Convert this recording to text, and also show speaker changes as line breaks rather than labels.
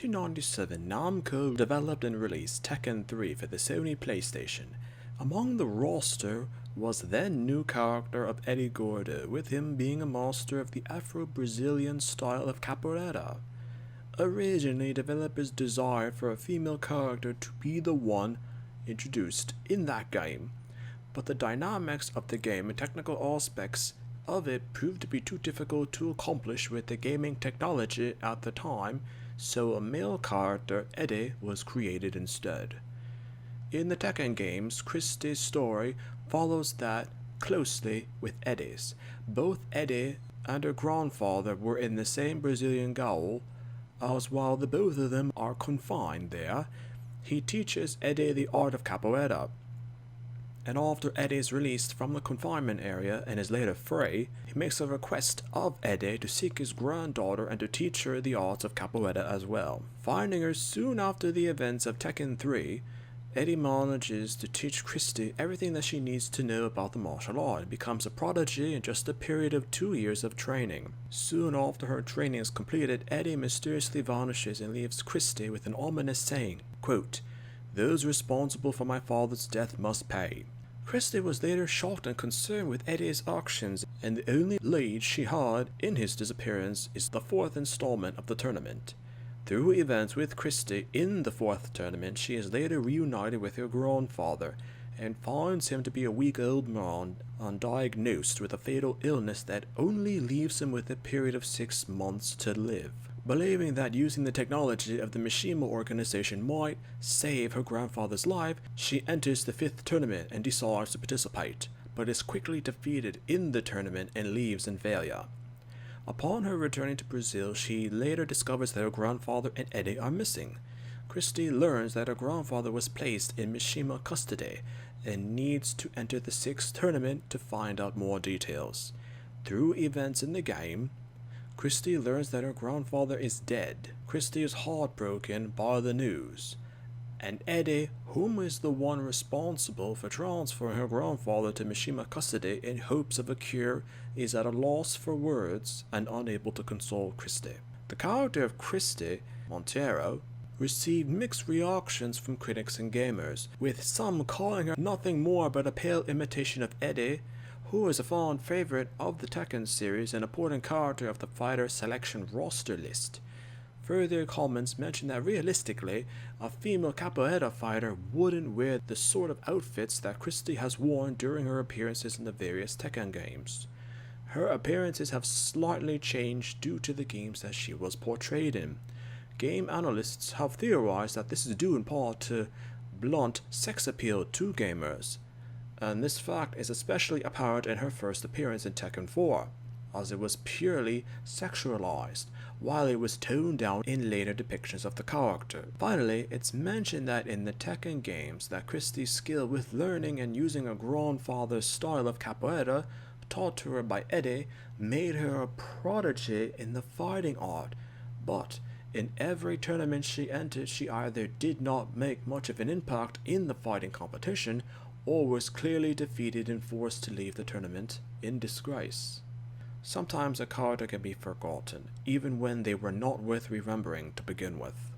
1997, Namco developed and released Tekken 3 for the Sony PlayStation. Among the roster was then new character of Eddy Gordo, with him being a master of the Afro-Brazilian style of capoeira. Originally, developers desired for a female character to be the one introduced in that game, but the dynamics of the game and technical aspects of it proved to be too difficult to accomplish with the gaming technology at the time, so a male character, Eddy, was created instead. In the Tekken games, Christie's story follows that closely with Eddy's. Both Eddy and her grandfather were in the same Brazilian gaol, as while the both of them are confined there, he teaches Eddy the art of capoeira. And after Eddy is released from the confinement area and is later free, he makes a request of Eddy to seek his granddaughter and to teach her the arts of capoeira as well. Finding her soon after the events of Tekken 3, Eddy manages to teach Christie everything that she needs to know about the martial art and becomes a prodigy in just a period of 2 years of training. Soon after her training is completed, Eddy mysteriously vanishes and leaves Christie with an ominous saying, quote, "Those responsible for my father's death must pay." Christie was later shocked and concerned with Eddy's actions, and the only lead she had in his disappearance is the 4th installment of the tournament. Through events with Christie in the 4th tournament, she is later reunited with her grandfather and finds him to be a weak old man undiagnosed with a fatal illness that only leaves him with a period of 6 months to live. Believing that using the technology of the Mishima organization might save her grandfather's life, she enters the 5th tournament and decides to participate, but is quickly defeated in the tournament and leaves in failure. Upon her returning to Brazil, she later discovers that her grandfather and Eddy are missing. Christie learns that her grandfather was placed in Mishima custody and needs to enter the 6th tournament to find out more details. Through events in the game, Christie learns that her grandfather is dead. Christie is heartbroken by the news, and Eddy, whom is the one responsible for transferring her grandfather to Mishima custody in hopes of a cure, is at a loss for words and unable to console Christie. The character of Christie, Montero, received mixed reactions from critics and gamers, with some calling her nothing more but a pale imitation of Eddy, who is a fond favorite of the Tekken series and important character of the fighter selection roster list. Further comments mention that realistically, a female capoeira fighter wouldn't wear the sort of outfits that Christie has worn during her appearances in the various Tekken games. Her appearances have slightly changed due to the games that she was portrayed in. Game analysts have theorized that this is due in part to blunt sex appeal to gamers, and this fact is especially apparent in her first appearance in Tekken 4, as it was purely sexualized, while it was toned down in later depictions of the character. Finally, it's mentioned that in the Tekken games that Christie's skill with learning and using her grandfather's style of capoeira, taught to her by Eddy, made her a prodigy in the fighting art, but in every tournament she entered, she either did not make much of an impact in the fighting competition, or was clearly defeated and forced to leave the tournament in disgrace. Sometimes a character can be forgotten, even when they were not worth remembering to begin with.